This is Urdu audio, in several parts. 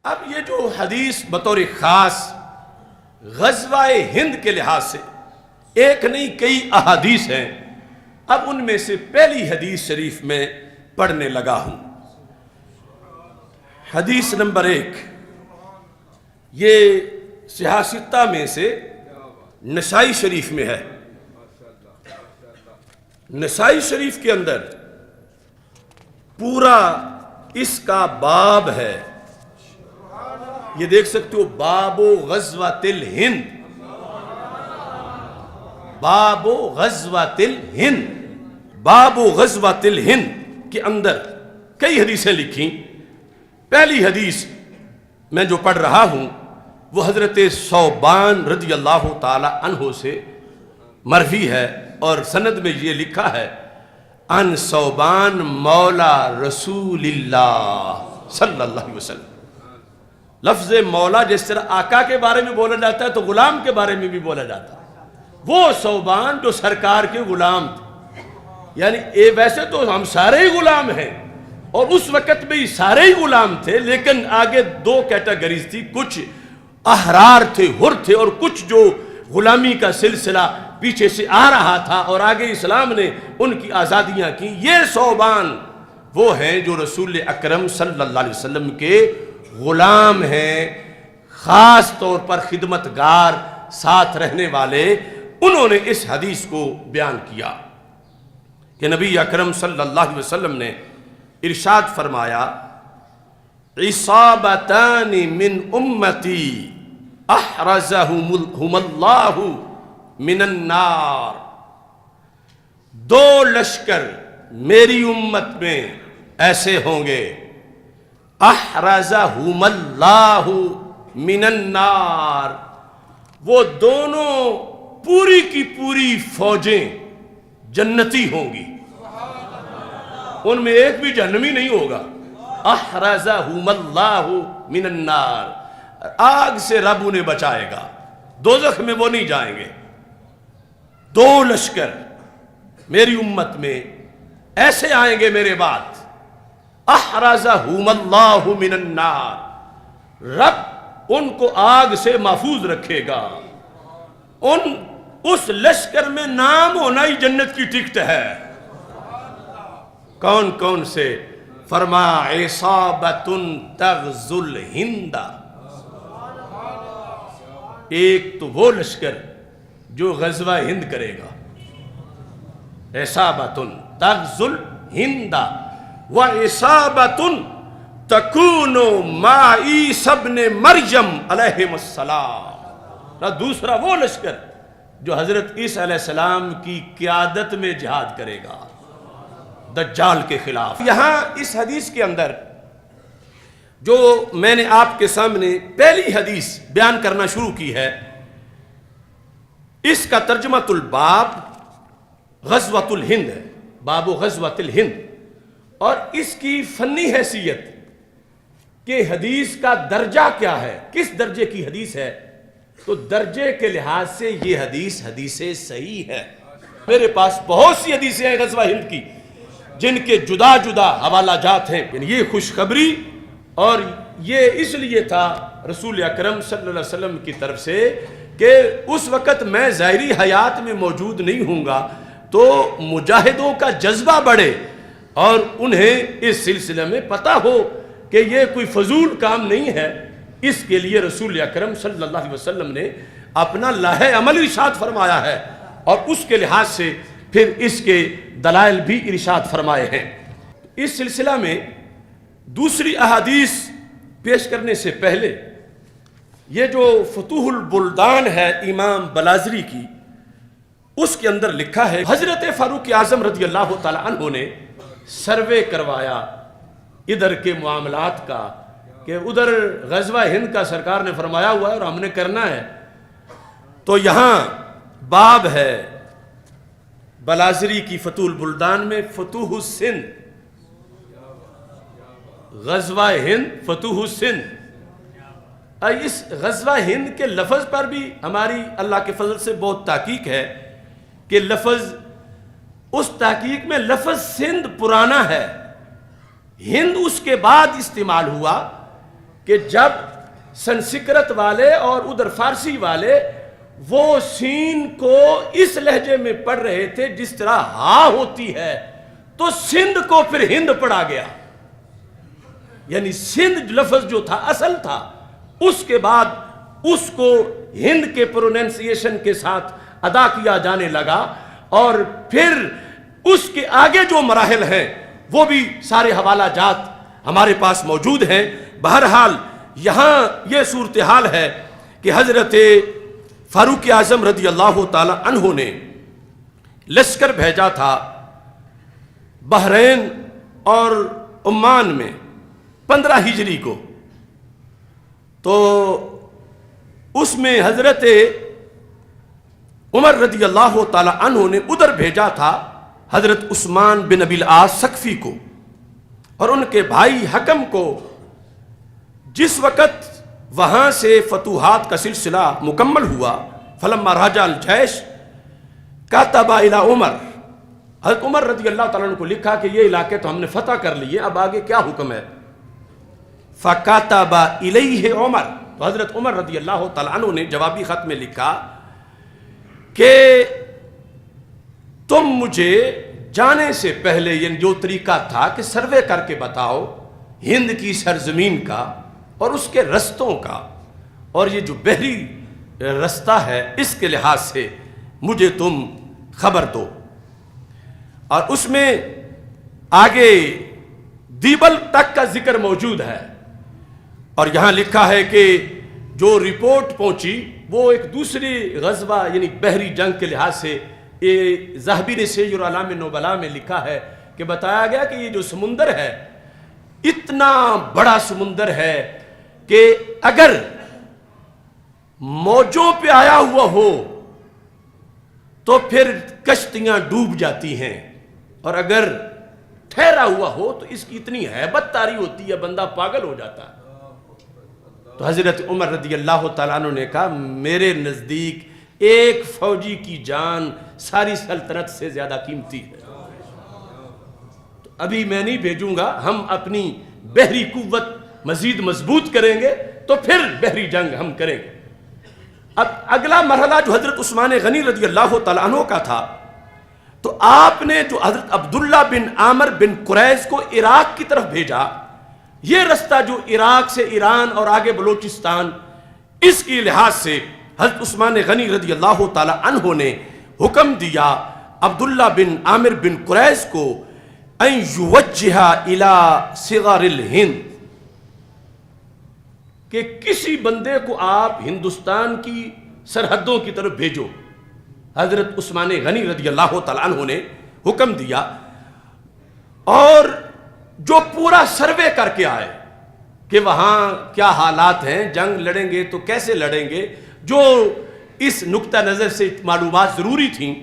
اب یہ جو حدیث بطور خاص غزوہ ہند کے لحاظ سے ایک نہیں کئی احادیث ہیں، اب ان میں سے پہلی حدیث شریف میں پڑھنے لگا ہوں۔ حدیث نمبر 1 یہ صحاح ستہ میں سے نسائی شریف میں ہے۔ نسائی شریف کے اندر پورا اس کا باب ہے، یہ دیکھ سکتے ہو، باب غزوۃ الہند، باب غزوۃ الہند، باب غزوۃ الہند کے اندر کئی حدیثیں لکھی۔ پہلی حدیث میں جو پڑھ رہا ہوں وہ حضرت ثوبان رضی اللہ تعالی عنہ سے مروی ہے، اور سند میں یہ لکھا ہے ان ثوبان مولا رسول اللہ صلی اللہ علیہ وسلم۔ لفظ مولا جس طرح آقا کے بارے میں بولا جاتا ہے تو غلام کے بارے میں بھی بولا جاتا ہے۔ وہ ثوبان جو سرکار کے غلام تھے، یعنی ویسے تو ہم سارے ہی غلام ہیں، اور اس وقت بھی سارے ہی غلام تھے، لیکن آگے دو کیٹیگریز تھی، کچھ احرار تھے، حر تھے، اور کچھ جو غلامی کا سلسلہ پیچھے سے آ رہا تھا اور آگے اسلام نے ان کی آزادیاں کی۔ یہ ثوبان وہ ہیں جو رسول اکرم صلی اللہ علیہ وسلم کے غلام ہیں، خاص طور پر خدمتگار، ساتھ رہنے والے۔ انہوں نے اس حدیث کو بیان کیا کہ نبی اکرم صلی اللہ علیہ وسلم نے ارشاد فرمایا، عصابتان من امتی احرزہم اللہ من النار، دو لشکر میری امت میں ایسے ہوں گے، احرزہم اللہ من النار، وہ دونوں پوری کی پوری فوجیں جنتی ہوں گی، ان میں ایک بھی جہنمی نہیں ہوگا۔ احرزہم اللہ من النار، آگ سے رب انہیں بچائے گا، دوزخ میں وہ نہیں جائیں گے۔ دو لشکر میری امت میں ایسے آئیں گے میرے بعد، احرزہم اللہ من النار، رب ان کو آگ سے محفوظ رکھے گا۔ اس لشکر میں نام ہونا ہی جنت کی ٹکٹ ہے۔ کون کون سے؟ فرما عصابۃ تغزو الہند، ایک تو وہ لشکر جو غزوہ ہند کرے گا، عصابۃ تغزو الہند وعصابۃ تکون مع عیسی ابن مریم علیہ السلام، دوسرا وہ لشکر جو حضرت عیسیٰ علیہ السلام کی قیادت میں جہاد کرے گا دجال کے خلاف۔ یہاں اس حدیث کے اندر جو میں نے آپ کے سامنے پہلی حدیث بیان کرنا شروع کی ہے، اس کا ترجمۃ الباب غزوۃ الہند ہے، باب غزوۃ الہند، اور اس کی فنی حیثیت کہ حدیث کا درجہ کیا ہے، کس درجے کی حدیث ہے، تو درجے کے لحاظ سے یہ حدیث صحیح ہے۔ میرے پاس بہت سی حدیثیں ہیں غزوہ ہند کی جن کے جدا جدا حوالہ جات ہیں، یعنی یہ خوشخبری، اور یہ اس لیے تھا رسول اکرم صلی اللہ علیہ وسلم کی طرف سے کہ اس وقت میں ظاہری حیات میں موجود نہیں ہوں گا تو مجاہدوں کا جذبہ بڑھے اور انہیں اس سلسلے میں پتہ ہو کہ یہ کوئی فضول کام نہیں ہے۔ اس کے لیے رسول اکرم صلی اللہ علیہ وسلم نے اپنا لاہ عمل ارشاد فرمایا ہے، اور اس کے لحاظ سے پھر اس کے دلائل بھی ارشاد فرمائے ہیں۔ اس سلسلہ میں دوسری احادیث پیش کرنے سے پہلے یہ جو فتوح البلدان ہے امام بلازری کی، اس کے اندر لکھا ہے حضرت فاروق اعظم رضی اللہ تعالی عنہ نے سروے کروایا ادھر کے معاملات کا، کہ ادھر غزوہ ہند کا سرکار نے فرمایا ہوا ہے اور ہم نے کرنا ہے، تو یہاں باب ہے بلازری کی فتوح البلدان میں، فتوح السندھ، غزوہ ہند فتوح السندھ۔ اس غزوہ ہند کے لفظ پر بھی ہماری اللہ کے فضل سے بہت تحقیق ہے کہ لفظ، اس تحقیق میں لفظ سندھ پرانا ہے، ہند اس کے بعد استعمال ہوا، کہ جب سنسکرت والے اور ادھر فارسی والے وہ سین کو اس لہجے میں پڑھ رہے تھے جس طرح ہا ہوتی ہے، تو سندھ کو پھر ہند پڑھا گیا. یعنی سندھ لفظ جو تھا اصل تھا، اس کے بعد اس کو ہند کے پروننسیشن کے ساتھ ادا کیا جانے لگا، اور پھر اس کے آگے جو مراحل ہیں وہ بھی سارے حوالہ جات ہمارے پاس موجود ہیں. بہرحال یہاں یہ صورتحال ہے کہ حضرت فاروق اعظم رضی اللہ تعالی عنہ نے لشکر بھیجا تھا بحرین اور عمان میں 15 ہجری کو. تو اس میں حضرت عمر رضی اللہ تعالی عنہ نے ادھر بھیجا تھا حضرت عثمان بن ابی العاص ثقفی کو اور ان کے بھائی حکم کو. جس وقت وہاں سے فتوحات کا سلسلہ مکمل ہوا، فلما راجع الجیش کاتب الی عمر، حضرت عمر رضی اللہ تعالیٰ عنہ کو لکھا کہ یہ علاقے تو ہم نے فتح کر لیے، اب آگے کیا حکم ہے؟ فکاتب الیہ عمر، تو حضرت عمر رضی اللہ تعالیٰ عنہ نے جوابی خط میں لکھا کہ تم مجھے جانے سے پہلے یہ جو طریقہ تھا کہ سروے کر کے بتاؤ ہند کی سرزمین کا اور اس کے رستوں کا، اور یہ جو بحری رستہ ہے اس کے لحاظ سے مجھے تم خبر دو. اور اس میں آگے دیبل تک کا ذکر موجود ہے، اور یہاں لکھا ہے کہ جو رپورٹ پہنچی وہ ایک دوسری غزوہ یعنی بحری جنگ کے لحاظ سے، یہ ذہبی نے سیر اعلام نبلاء میں لکھا ہے کہ بتایا گیا کہ یہ جو سمندر ہے اتنا بڑا سمندر ہے کہ اگر موجوں پہ آیا ہوا ہو تو پھر کشتیاں ڈوب جاتی ہیں، اور اگر ٹھہرا ہوا ہو تو اس کی اتنی ہیبت طاری ہوتی ہے بندہ پاگل ہو جاتا ہے. تو حضرت عمر رضی اللہ تعالیٰ عنہ نے کہا میرے نزدیک ایک فوجی کی جان ساری سلطنت سے زیادہ قیمتی ہے، تو ابھی میں نہیں بھیجوں گا، ہم اپنی بحری قوت مزید مضبوط کریں گے تو پھر بحری جنگ ہم کریں گے. اب اگلا مرحلہ جو حضرت عثمان غنی رضی اللہ تعالیٰ عنہ کا تھا، تو آپ نے جو حضرت عبداللہ بن عامر بن قریظ کو عراق کی طرف بھیجا، یہ رستہ جو عراق سے ایران اور آگے بلوچستان، اس کی لحاظ سے حضرت عثمان غنی رضی اللہ تعالی عنہ نے حکم دیا عبداللہ بن عامر بن قریظ کو ان یوجہ الی صغار الہند، کہ کسی بندے کو آپ ہندوستان کی سرحدوں کی طرف بھیجو. حضرت عثمان غنی رضی اللہ تعالی عنہ نے حکم دیا، اور جو پورا سروے کر کے آئے کہ وہاں کیا حالات ہیں، جنگ لڑیں گے تو کیسے لڑیں گے، جو اس نقطہ نظر سے معلومات ضروری تھیں،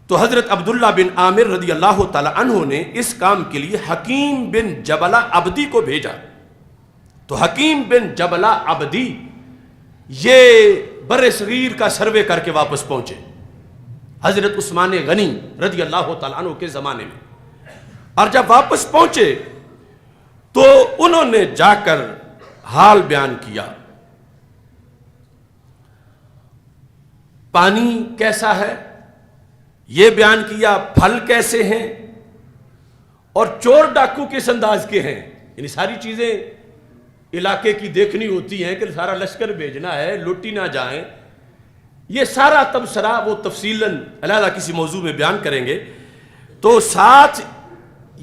تو حضرت عبداللہ بن عامر رضی اللہ تعالی عنہ نے اس کام کے لیے حکیم بن جبلہ عبدی کو بھیجا. تو حکیم بن جبلہ عبدی یہ بر صغیر کا سروے کر کے واپس پہنچے حضرت عثمان غنی رضی اللہ تعالیٰ عنہ کے زمانے میں. اور جب واپس پہنچے تو انہوں نے جا کر حال بیان کیا، پانی کیسا ہے یہ بیان کیا، پھل کیسے ہیں، اور چور ڈاکو کس انداز کے ہیں. یعنی ساری چیزیں علاقے کی دیکھنی ہوتی ہیں کہ سارا لشکر بھیجنا ہے، لوٹی نہ جائیں. یہ سارا تبصرہ وہ تفصیلاً علیحدہ کسی موضوع میں بیان کریں گے. تو ساتھ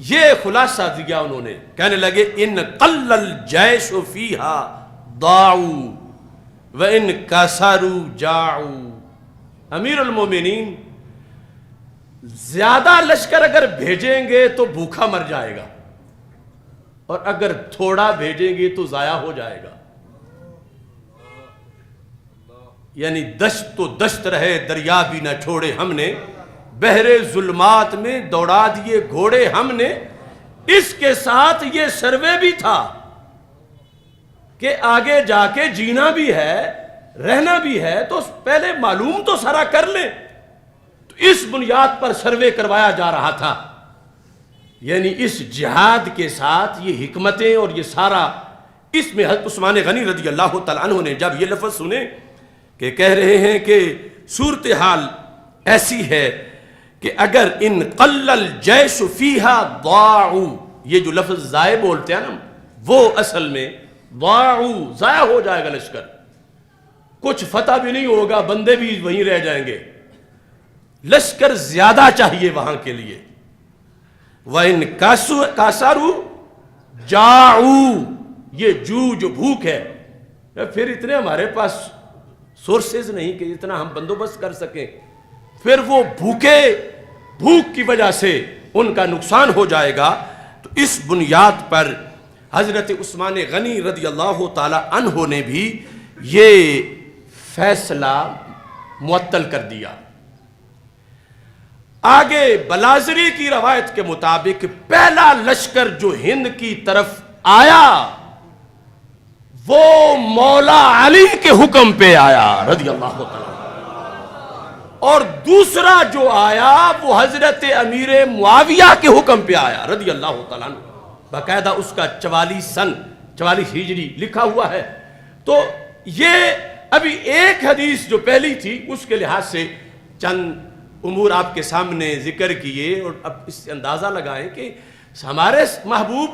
یہ خلاصہ دیا انہوں نے، کہنے لگے ان قل الجیش فیہا ضاعوا وان کسروا جاعوا. امیر المومنین، زیادہ لشکر اگر بھیجیں گے تو بھوکا مر جائے گا، اور اگر تھوڑا بھیجیں گے تو ضائع ہو جائے گا. یعنی دشت تو دشت رہے دریا بھی نہ چھوڑے ہم نے، بحر ظلمات میں دوڑا دیے گھوڑے ہم نے. اس کے ساتھ یہ سروے بھی تھا کہ آگے جا کے جینا بھی ہے، رہنا بھی ہے، تو پہلے معلوم تو سارا کر لیں. تو اس بنیاد پر سروے کروایا جا رہا تھا. یعنی اس جہاد کے ساتھ یہ حکمتیں اور یہ سارا اس میں حضرت عثمان غنی رضی اللہ تعالیٰ عنہ نے جب یہ لفظ سنے کہ کہہ رہے ہیں کہ صورتحال ایسی ہے کہ اگر ان قل الجیش فیہا ضاعوا، یہ جو لفظ ضائع بولتے ہیں نا، وہ اصل میں ضاعوا، ضائع ہو جائے گا لشکر، کچھ فتح بھی نہیں ہوگا، بندے بھی وہیں رہ جائیں گے، لشکر زیادہ چاہیے وہاں کے لیے۔ وَإِن كَاسَرُوا جَاعُوا، یہ جو بھوک ہے، پھر اتنے ہمارے پاس سورسز نہیں کہ اتنا ہم بندوبست کر سکیں، پھر وہ بھوک کی وجہ سے ان کا نقصان ہو جائے گا۔ تو اس بنیاد پر حضرت عثمان غنی رضی اللہ تعالی عنہ نے بھی یہ فیصلہ معطل کر دیا۔ آگے بلازری کی روایت کے مطابق پہلا لشکر جو ہند کی طرف آیا وہ مولا علی کے حکم پہ آیا رضی اللہ تعالیٰ، اور دوسرا جو آیا وہ حضرت امیر معاویہ کے حکم پہ آیا رضی اللہ تعالیٰ عنہ، باقاعدہ اس کا 44 ہجری لکھا ہوا ہے۔ تو یہ ابھی ایک حدیث جو پہلی تھی اس کے لحاظ سے چند امور آپ کے سامنے ذکر کیے، اور اب اس سے اندازہ لگائیں کہ ہمارے محبوب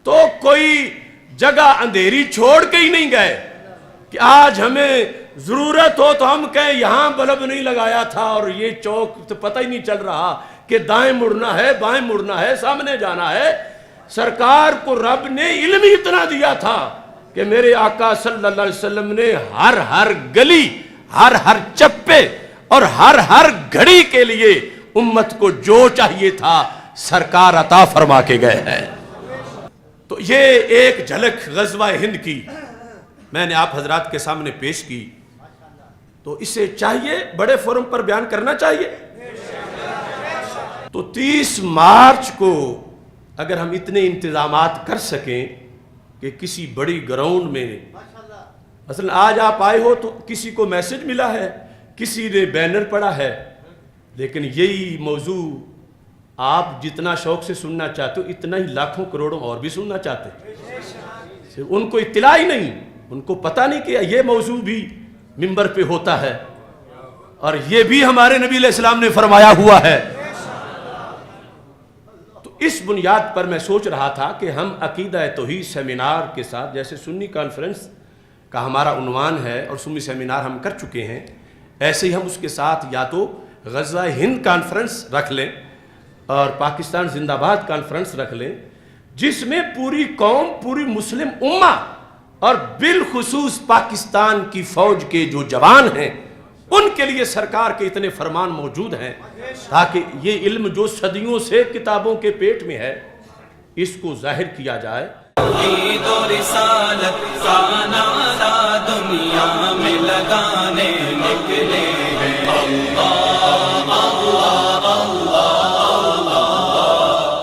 تو کوئی جگہ اندھیری چھوڑ کے ہی نہیں گئے کہ آج ہمیں ضرورت ہو تو ہم کہیں یہاں بلب نہیں لگایا تھا اور یہ چوک تو پتہ ہی نہیں چل رہا کہ دائیں مڑنا ہے بائیں مڑنا ہے سامنے جانا ہے۔ سرکار کو رب نے علم ہی اتنا دیا تھا کہ میرے آقا صلی اللہ علیہ وسلم نے ہر گلی، ہر چپے اور ہر گھڑی کے لیے امت کو جو چاہیے تھا سرکار عطا فرما کے گئے ہیں۔ تو یہ ایک جھلک غزوہ ہند کی میں نے آپ حضرات کے سامنے پیش کی، تو اسے چاہیے بڑے فورم پر بیان کرنا چاہیے۔ تو 30 مارچ کو اگر ہم اتنے انتظامات کر سکیں کہ کسی بڑی گراؤنڈ میں، مثلا آج آپ آئے ہو تو کسی کو میسج ملا ہے، کسی نے بینر پڑا ہے، لیکن یہی موضوع آپ جتنا شوق سے سننا چاہتے ہو اتنا ہی لاکھوں کروڑوں اور بھی سننا چاہتے ہیں۔ ان کو اطلاع ہی نہیں، ان کو پتہ نہیں کہ یہ موضوع بھی منبر پہ ہوتا ہے اور یہ بھی ہمارے نبی علیہ السلام نے فرمایا ہوا ہے۔ تو اس بنیاد پر میں سوچ رہا تھا کہ ہم عقیدہ توحید سیمینار کے ساتھ، جیسے سنی کانفرنس کا ہمارا عنوان ہے اور سنی سیمینار ہم کر چکے ہیں، ایسے ہی ہم اس کے ساتھ یا تو غزوہ ہند کانفرنس رکھ لیں اور پاکستان زندہ باد کانفرنس رکھ لیں، جس میں پوری قوم، پوری مسلم امہ اور بالخصوص پاکستان کی فوج کے جو جوان ہیں ان کے لیے سرکار کے اتنے فرمان موجود ہیں تاکہ یہ علم جو صدیوں سے کتابوں کے پیٹ میں ہے اس کو ظاہر کیا جائے۔ توحید و رسالت کا نعرہ دنیا میں لگانے